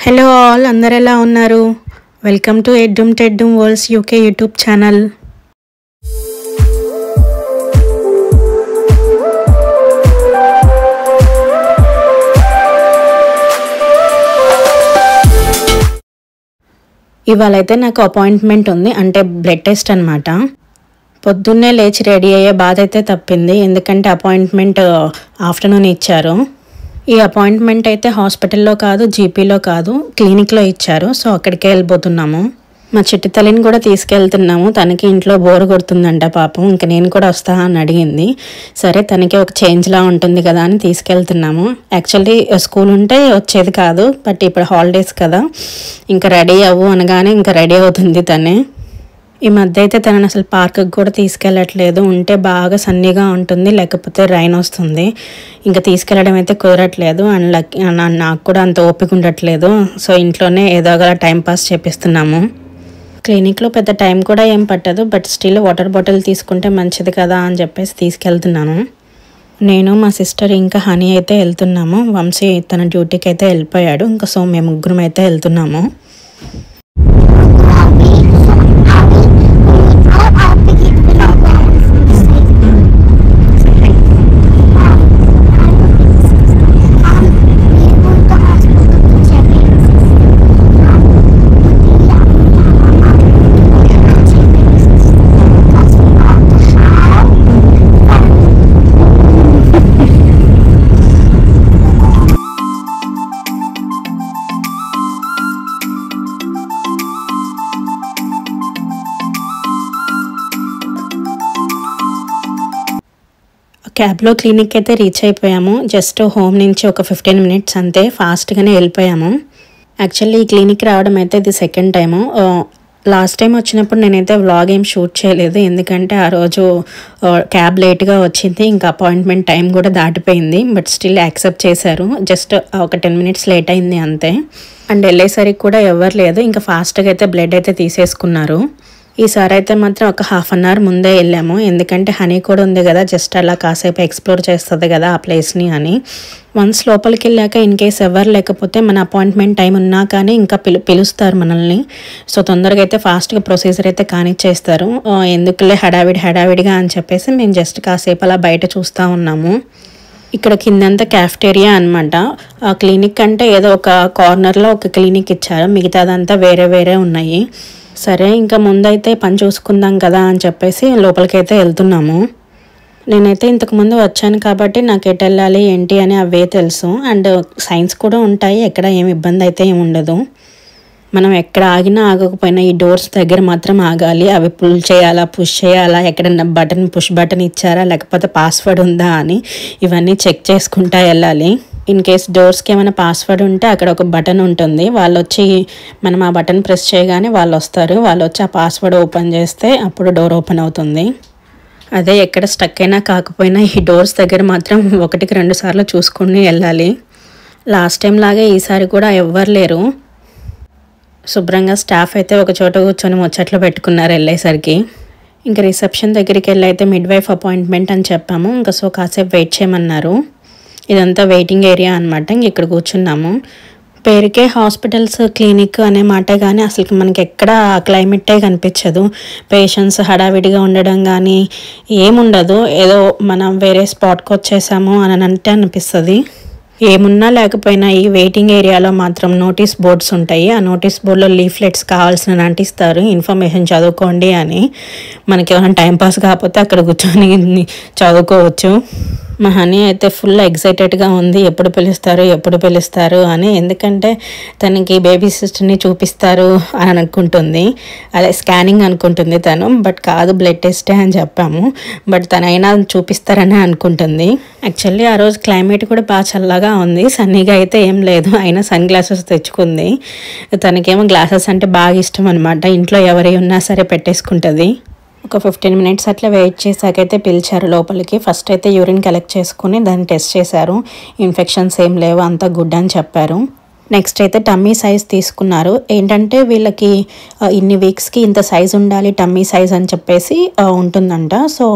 Hello all, అందరు ఎలా ఉన్నారు? వెల్కమ్ టు ఎడ్డూమ్ టెడ్డూమ్ వరల్డ్స్ యూకే యూట్యూబ్ ఛానల్. ఇవాళైతే నాకు అపాయింట్మెంట్ ఉంది, అంటే బ్లడ్ టెస్ట్ అనమాట. పొద్దున్నే లేచి రెడీ అయ్యే బాధ అయితే తప్పింది, ఎందుకంటే అపాయింట్మెంట్ ఆఫ్టర్నూన్ ఇచ్చారు. ఈ అపాయింట్మెంట్ అయితే హాస్పిటల్లో కాదు, జీపీలో కాదు, క్లినిక్లో ఇచ్చారు. సో అక్కడికే వెళ్ళిపోతున్నాము. మా చిట్టి తల్లిని కూడా తీసుకెళ్తున్నాము. తనకి ఇంట్లో బోర్ కొడుతుందంట పాపం. ఇంకా నేను కూడా వస్తా అని అడిగింది. సరే, తనకి ఒక చేంజ్లా ఉంటుంది కదా అని తీసుకెళ్తున్నాము. యాక్చువల్లీ స్కూల్ ఉంటే వచ్చేది కాదు, బట్ ఇప్పుడు హాలిడేస్ కదా, ఇంకా రెడీ అవ్వు అనగానే ఇంకా రెడీ అవుతుంది తనే. ఈ మధ్య అయితే తనని అసలు పార్క్కి కూడా తీసుకెళ్ళట్లేదు. ఉంటే బాగా సన్నీగా ఉంటుంది, లేకపోతే రైన్ వస్తుంది. ఇంకా తీసుకెళ్ళడం అయితే కుదరట్లేదు. అండ్ నాకు కూడా అంత ఓపిక ఉండట్లేదు. సో ఇంట్లోనే ఏదో ఒక టైంపాస్ చేపిస్తున్నాము. క్లినిక్లో పెద్ద టైం కూడా ఏం పట్టదు, బట్ స్టిల్ వాటర్ బాటిల్ తీసుకుంటే మంచిది కదా అని చెప్పేసి తీసుకెళ్తున్నాను. నేను, మా సిస్టర్ ఇంకా హనీ అయితే వెళ్తున్నాము. వంశీ తన డ్యూటీకి అయితే వెళ్ళిపోయాడు. ఇంకా సో మేము ముగ్గురం అయితే వెళ్తున్నాము. క్యాబ్లో క్లినిక్ అయితే రీచ్ అయిపోయాము. జస్ట్ హోమ్ నుంచి ఒక 15 మినిట్స్ అంతే, ఫాస్ట్గానే వెళ్ళిపోయాము. యాక్చువల్లీ ఈ క్లినిక్ రావడం అయితే ఇది సెకండ్ టైము. లాస్ట్ టైం వచ్చినప్పుడు నేనైతే వ్లాగ్ ఏం షూట్ చేయలేదు, ఎందుకంటే ఆ రోజు క్యాబ్ లేట్గా వచ్చింది. ఇంకా అపాయింట్మెంట్ టైం కూడా దాటిపోయింది, బట్ స్టిల్ యాక్సెప్ట్ చేశారు. జస్ట్ ఒక 10 మినిట్స్ లేట్ అయింది అంతే. అండ్ వెళ్ళేసరికి కూడా ఎవరు లేదు. ఇంకా ఫాస్ట్గా అయితే బ్లడ్ అయితే తీసేసుకున్నారు. ఈసారి అయితే మాత్రం ఒక హాఫ్ అన్ అవర్ ముందే వెళ్ళాము, ఎందుకంటే హనీ కూడా ఉంది కదా, జస్ట్ అలా కాసేపు ఎక్స్ప్లోర్ చేస్తుంది కదా ఆ ప్లేస్ని అని. వన్స్ లోపలికి వెళ్ళాక ఇన్ కేస్ ఎవరు లేకపోతే మన అపాయింట్మెంట్ టైం ఉన్నా కానీ ఇంకా పిలుస్తారు మనల్ని. సో తొందరగా అయితే ఫాస్ట్గా ప్రొసీజర్ అయితే కానిచ్చేస్తారు. ఎందుకులే హడావిడిగా అని చెప్పేసి మేము జస్ట్ కాసేపు అలా బయట చూస్తూ ఉన్నాము. ఇక్కడ కిందంతా క్యాఫ్టేరియా అనమాట. ఆ క్లినిక్ అంటే ఏదో ఒక కార్నర్లో ఒక క్లినిక్ ఇచ్చారు, మిగతాదంతా వేరే వేరే ఉన్నాయి. సరే, ఇంకా ముందైతే పని చూసుకుందాం కదా అని చెప్పేసి లోపలికైతే వెళ్తున్నాము. నేనైతే ఇంతకుముందు వచ్చాను కాబట్టి నాకు ఎటు వెళ్ళాలి ఏంటి అని అవే తెలుసు. అండ్ సైన్స్ కూడా ఉంటాయి, ఎక్కడ ఏమి ఇబ్బంది అయితే ఏమి ఉండదు. మనం ఎక్కడ ఆగినా ఆగకపోయినా ఈ డోర్స్ దగ్గర మాత్రం ఆగాలి. అవి పుల్ చేయాలా, పుష్ చేయాలా, ఎక్కడన్నా పుష్ బటన్ ఇచ్చారా, లేకపోతే పాస్వర్డ్ ఉందా అని ఇవన్నీ చెక్ చేసుకుంటా వెళ్ళాలి. ఇన్ కేస్ డోర్స్కి ఏమైనా పాస్వర్డ్ ఉంటే అక్కడ ఒక బటన్ ఉంటుంది, వాళ్ళు వచ్చి మనం ఆ బటన్ ప్రెస్ చేయగానే వాళ్ళు వస్తారు. వాళ్ళు వచ్చి ఆ పాస్వర్డ్ ఓపెన్ చేస్తే అప్పుడు డోర్ ఓపెన్ అవుతుంది. అదే ఎక్కడ స్టక్ అయినా కాకపోయినా ఈ డోర్స్ దగ్గర మాత్రం 1-2 సార్లు చూసుకుని వెళ్ళాలి. లాస్ట్ టైం లాగే ఈసారి కూడా ఎవ్వరు లేరు. శుభ్రంగా స్టాఫ్ అయితే ఒక చోట కూర్చొని ముచ్చట్లు పెట్టుకున్నారు వెళ్ళేసరికి. ఇంకా రిసెప్షన్ దగ్గరికి వెళ్ళి అయితే మిడ్ వైఫ్ అపాయింట్మెంట్ అని చెప్పాము. ఇంకా సో కాసేపు వెయిట్ చేయమన్నారు. ఇదంతా వెయిటింగ్ ఏరియా అనమాట. ఇంక ఇక్కడ కూర్చున్నాము. పేరుకే హాస్పిటల్స్ క్లినిక్ అనే మాట, కానీ అసలు మనకి ఎక్కడ క్లైమేటే కనిపించదు. పేషెంట్స్ హడావిడిగా ఉండడం కానీ ఏముండదు. ఏదో మనం వేరే స్పాట్కి వచ్చేసాము అని అంటే అనిపిస్తుంది. ఏమున్నా లేకపోయినా ఈ వెయిటింగ్ ఏరియాలో మాత్రం నోటీస్ బోర్డ్స్ ఉంటాయి. ఆ నోటీస్ బోర్డులో లీఫ్లెట్స్ కావాల్సిన అంటిస్తారు, ఇన్ఫర్మేషన్ చదువుకోండి అని. మనకి ఏమైనా టైంపాస్ కాకపోతే అక్కడ కూర్చొని చదువుకోవచ్చు. మా హనీ అయితే ఫుల్ ఎక్సైటెడ్గా ఉంది, ఎప్పుడు పిలుస్తారు అని. ఎందుకంటే తనకి బేబీ సిస్టర్ని చూపిస్తారు అని అనుకుంటుంది. అదే స్కానింగ్ అనుకుంటుంది తను, బట్ కాదు, బ్లడ్ టెస్టే అని చెప్పాము. బట్ తనైనా చూపిస్తారని అనుకుంటుంది. యాక్చువల్లీ ఆ రోజు క్లైమేట్ కూడా బాగా చల్లగా ఉంది, సన్నీగా అయితే ఏం లేదు. అయినా సన్ గ్లాసెస్ తెచ్చుకుంది. తనకేమో గ్లాసెస్ అంటే బాగా ఇష్టం అనమాట. ఇంట్లో ఎవరి ఉన్నా సరే పెట్టేసుకుంటుంది. ఒక 15 మినిట్స్ అట్లా వెయిట్ చేసాకైతే పిలిచారు లోపలికి. ఫస్ట్ అయితే యూరిన్ కలెక్ట్ చేసుకుని దాన్ని టెస్ట్ చేశారు. ఇన్ఫెక్షన్స్ ఏం లేవు, అంతా గుడ్ అని చెప్పారు. నెక్స్ట్ అయితే టమ్మీ సైజ్ తీసుకున్నారు. ఏంటంటే వీళ్ళకి ఇన్ని వీక్స్కి ఇంత సైజ్ ఉండాలి టమ్మీ సైజ్ అని చెప్పేసి ఉంటుందంట. సో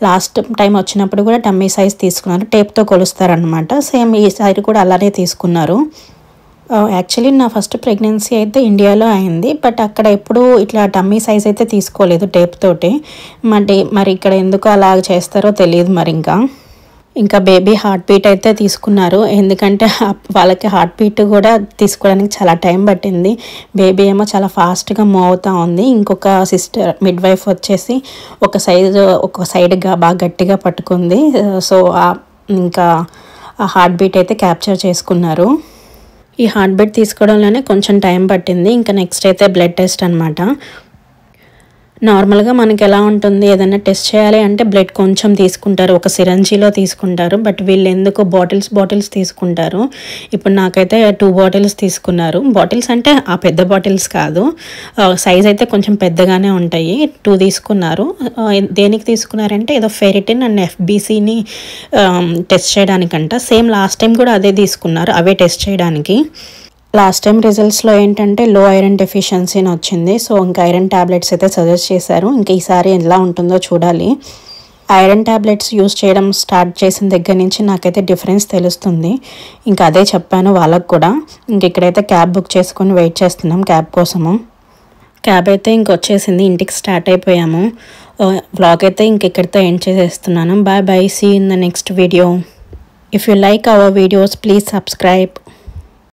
లాస్ట్ టైం వచ్చినప్పుడు కూడా టమ్మీ సైజ్ తీసుకున్నారు, టేప్తో కొలుస్తారనమాట. సేమ్ ఈసారి కూడా అలానే తీసుకున్నారు. యాక్చువల్లీ నా ఫస్ట్ ప్రెగ్నెన్సీ అయితే ఇండియాలో అయింది. బట్ అక్కడ ఎప్పుడూ ఇట్లా టమ్మీ సైజ్ అయితే తీసుకోలేదు టేప్ తోటి. మరి ఇక్కడ ఎందుకు అలా చేస్తారో తెలియదు మరి ఇంకా బేబీ హార్ట్ బీట్ అయితే తీసుకున్నారు. ఎందుకంటే వాళ్ళకి హార్ట్ బీట్ కూడా తీసుకోవడానికి చాలా టైం పట్టింది. బేబీ ఏమో చాలా ఫాస్ట్గా మూవ్ అవుతూ ఉంది. ఇంకొక సిస్టర్ మిడ్ వైఫ్ వచ్చేసి ఒక సైడ్గా బాగా గట్టిగా పట్టుకుంది. సో ఇంకా ఆ హార్ట్ బీట్ అయితే క్యాప్చర్ చేసుకున్నారు. ఈ హార్ట్ బీట్ తీసుకోవడంలోనే కొంచెం టైం పట్టింది. ఇంకా నెక్స్ట్ అయితే బ్లడ్ టెస్ట్ అనమాట. నార్మల్గా మనకి ఎలా ఉంటుంది, ఏదైనా టెస్ట్ చేయాలి అంటే బ్లడ్ కొంచెం తీసుకుంటారు, ఒక సిరంజీలో తీసుకుంటారు. బట్ వీళ్ళు ఎందుకు బాటిల్స్ తీసుకుంటారు. ఇప్పుడు నాకైతే 2 బాటిల్స్ తీసుకున్నారు. బాటిల్స్ అంటే ఆ పెద్ద బాటిల్స్ కాదు, సైజ్ అయితే కొంచెం పెద్దగానే ఉంటాయి. 2 తీసుకున్నారు. దేనికి తీసుకున్నారంటే ఏదో ఫెరిటిన్ అండ్ FBCని టెస్ట్ చేయడానికంట. సేమ్ లాస్ట్ టైం కూడా అదే తీసుకున్నారు, అవే టెస్ట్ చేయడానికి. లాస్ట్ టైం రిజల్ట్స్లో ఏంటంటే లో ఐరన్ డెఫిషియన్సీ అని వచ్చింది. సో ఇంకా ఐరన్ ట్యాబ్లెట్స్ అయితే సజెస్ట్ చేశారు. ఇంకా ఈసారి ఎలా ఉంటుందో చూడాలి. ఐరన్ ట్యాబ్లెట్స్ యూస్ చేయడం స్టార్ట్ చేసిన దగ్గర నుంచి నాకైతే డిఫరెన్స్ తెలుస్తుంది. ఇంకా అదే చెప్పాను వాళ్ళకు కూడా. ఇంక ఇక్కడైతే క్యాబ్ బుక్ చేసుకొని వెయిట్ చేస్తున్నాం క్యాబ్ కోసము. క్యాబ్ అయితే ఇంకొచ్చేసింది, ఇంటికి స్టార్ట్ అయిపోయాము. వ్లాగ్ అయితే ఇక్కడితో ఎండ్ చేసేస్తున్నాను. Bye see in the next video. If you like our videos please subscribe.